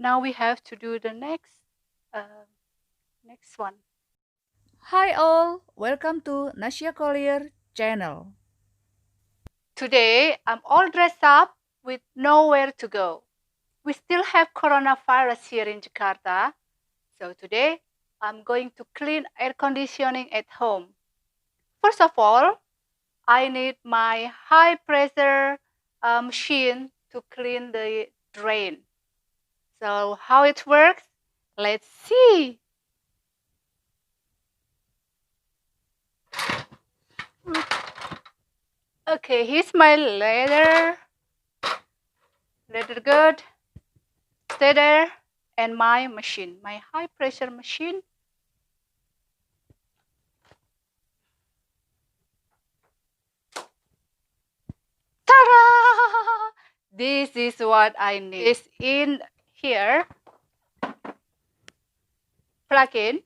Now we have to do the next one. Hi all, welcome to NASYA COLLYER channel. Today I'm all dressed up with nowhere to go. We still have coronavirus here in Jakarta. So today I'm going to clean air conditioning at home. First of all, I need my high pressure machine to clean the drain. So how it works? Let's see. Okay, here's my ladder good, stay there, and my machine, my high pressure machine. Ta-da! This is what I need. It's in here. Plug in.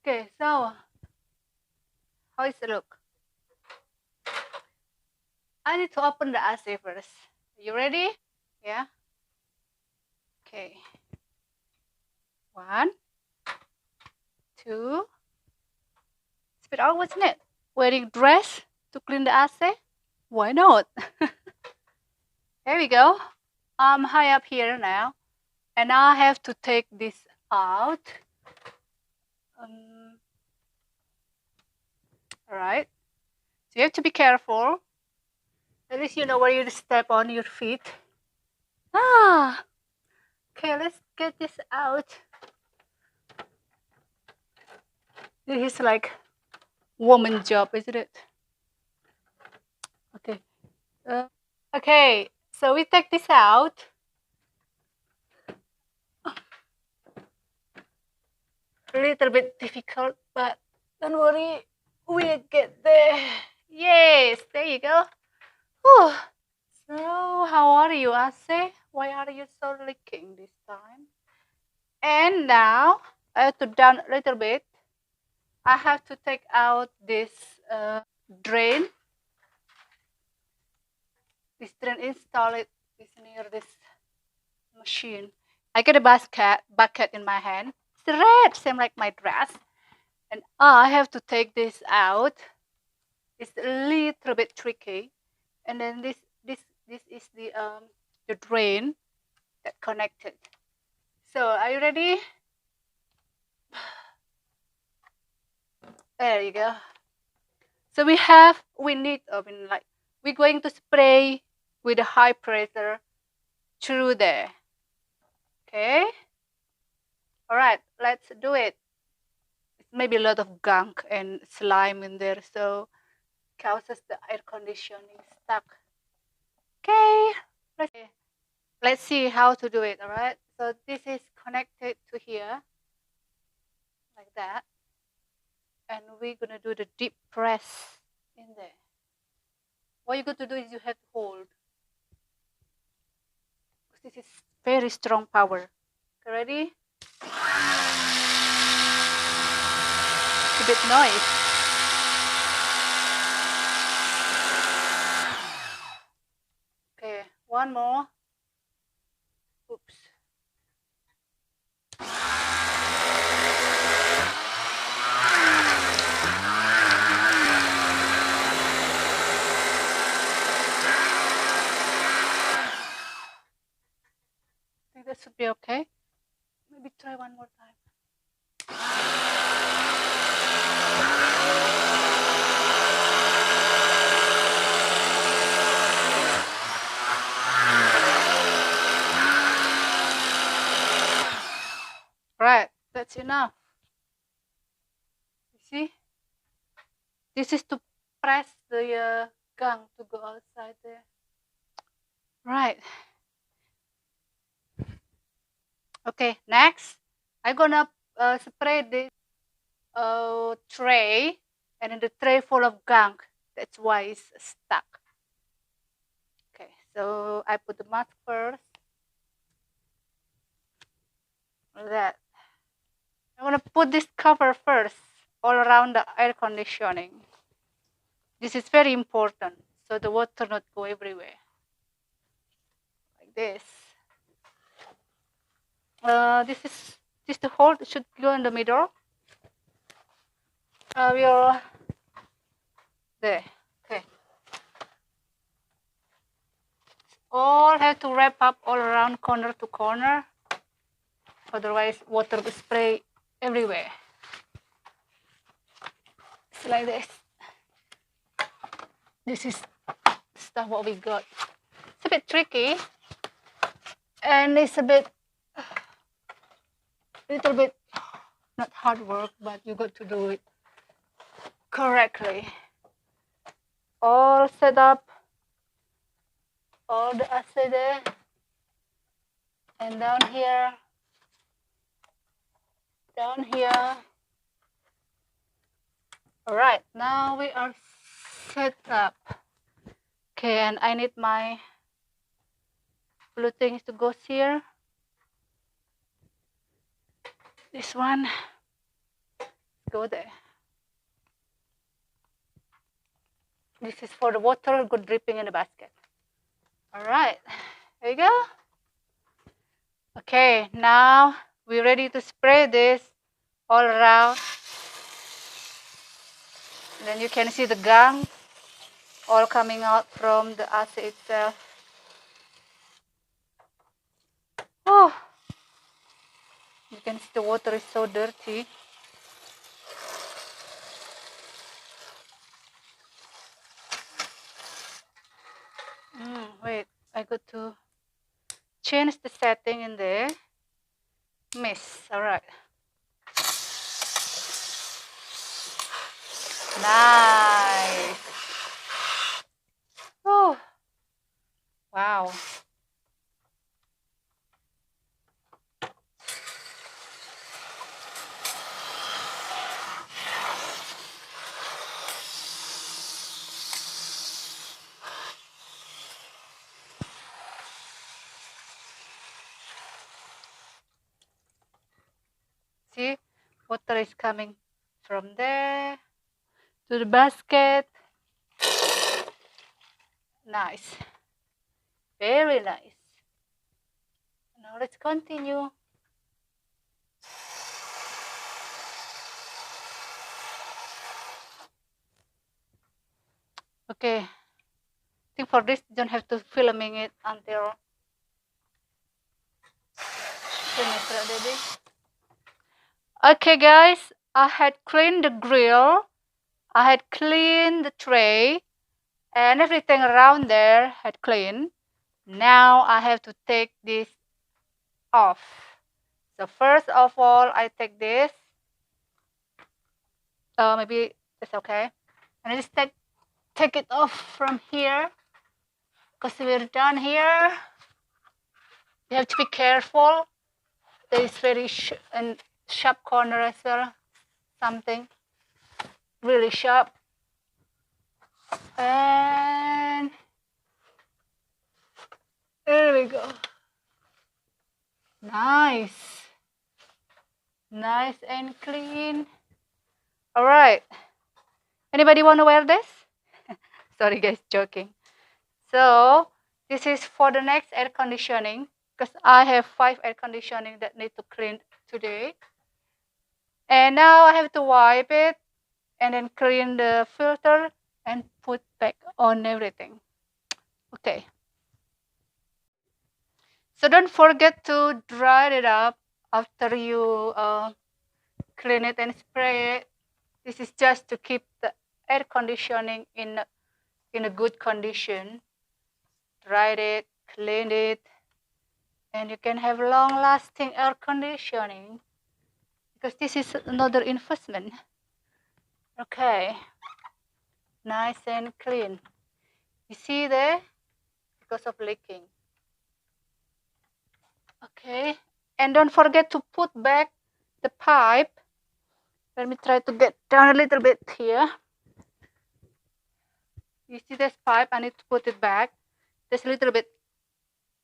Okay, so how does it look? I need to open the AC first. You ready? Yeah. Okay. 1, 2. Spit out, what's it? Wearing dress to clean the AC? Why not? There we go. I'm high up here now, and I have to take this out. All right. So you have to be careful. At least you know where you step on your feet. Okay, let's get this out. This is like woman job, isn't it? Okay. Okay, so we take this out. A little bit difficult, but don't worry, we'll get there. Yes, there you go. Whew. So, how are you, Ase? Why are you so leaking this time? And now, I have to down a little bit. I have to take out this drain. This drain, install it is near this machine. I get a bucket in my hand. It's red, same like my dress. And I have to take this out. It's a little bit tricky. And then this is the drain that connected. So are you ready? There you go. So we're going to spray with a high pressure through there. Okay. All right, let's do it. It's maybe a lot of gunk and slime in there, so causes the air conditioning stuck. Okay, let's see how to do it. All right. So this is connected to here, like that, and we're gonna do the deep press in there. What you got to do is you have to hold. This is very strong power. Okay, ready? It's a bit noise. Okay, one more. Oops. I think that should be okay. Maybe try one more time. Right, that's enough. You see? This is to press the gunk to go outside there. Right. Okay, next, I'm gonna spray this tray, and in the tray full of gunk. That's why it's stuck. Okay, so I put the mask first. Like that. I'm gonna put this cover first, all around the air conditioning. This is very important, so the water not go everywhere. Like this. This the hole that should go in the middle. We'll there. Okay. All have to wrap up all around corner to corner. Otherwise, water will spray everywhere. It's like this. This is stuff what we got. It's a bit tricky, and it's a little bit not hard work, but you got to do it correctly. All set up, all the assay there, and down here. All right, now we are set up. Okay, and I need my blue things to go here. This one, go there. This is for the water, good dripping in the basket. All right, there you go. Okay, now we're ready to spray this all around. Then you can see the gum all coming out from the assay itself. Oh, you can see the water is so dirty. Wait, I got to change the setting in there. Miss, all right. Nice. Oh, wow. See, water is coming from there to the basket. Nice. Very nice. Now let's continue. Okay. I think for this, you don't have to filming it until finish already. Okay, guys, I had cleaned the grill. I had cleaned the tray, and everything around there had cleaned. Now I have to take this off. So first of all, I take this. Maybe it's okay. And I just take it off from here. Because we're done here. You have to be careful. There is very sharp corner as well. Something really sharp. And there we go. Nice. Nice and clean. All right. Anybody want to wear this? Sorry guys, joking. So this is for the next air conditioning, because I have 5 air conditioning that need to clean today. And now I have to wipe it and then clean the filter and put back on everything. Okay. So don't forget to dry it up after you clean it and spray it. This is just to keep the air conditioning in a good condition. Dry it, clean it, and you can have long-lasting air conditioning, because this is another investment. Okay, nice and clean. You see there? Because of leaking. Okay, and don't forget to put back the pipe. Let me try to get down a little bit here. You see this pipe? I need to put it back. There's a little bit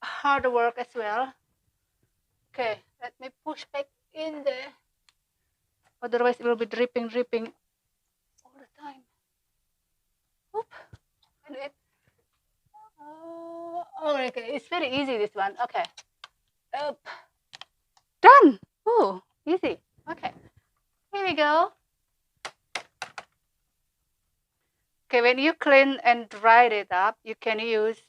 hard work as well. Okay, let me push back in there. Otherwise, it will be dripping all the time. Oop. And it, oh, okay. It's very easy, this one. Okay. Oop. Done. Oh, easy. Okay. Here we go. Okay, when you clean and dry it up, you can use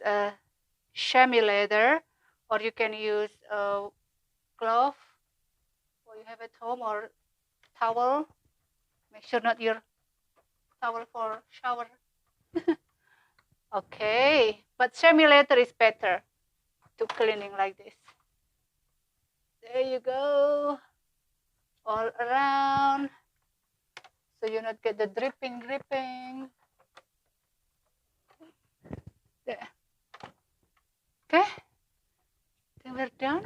chamois leather, or you can use a glove, or you have at home, or towel. Make sure not your towel for shower. Okay, but chamois leather is better to cleaning like this. There you go, all around, so you not get the dripping. There. Okay, then we're done.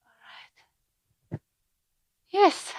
All right. Yes.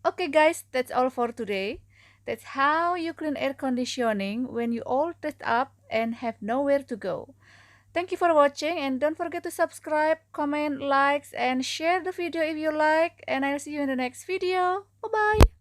Okay, guys, that's all for today. That's how you clean air conditioning when you all dressed up and have nowhere to go. Thank you for watching, and don't forget to subscribe, comment, likes, and share the video if you like. And I'll see you in the next video. Bye bye.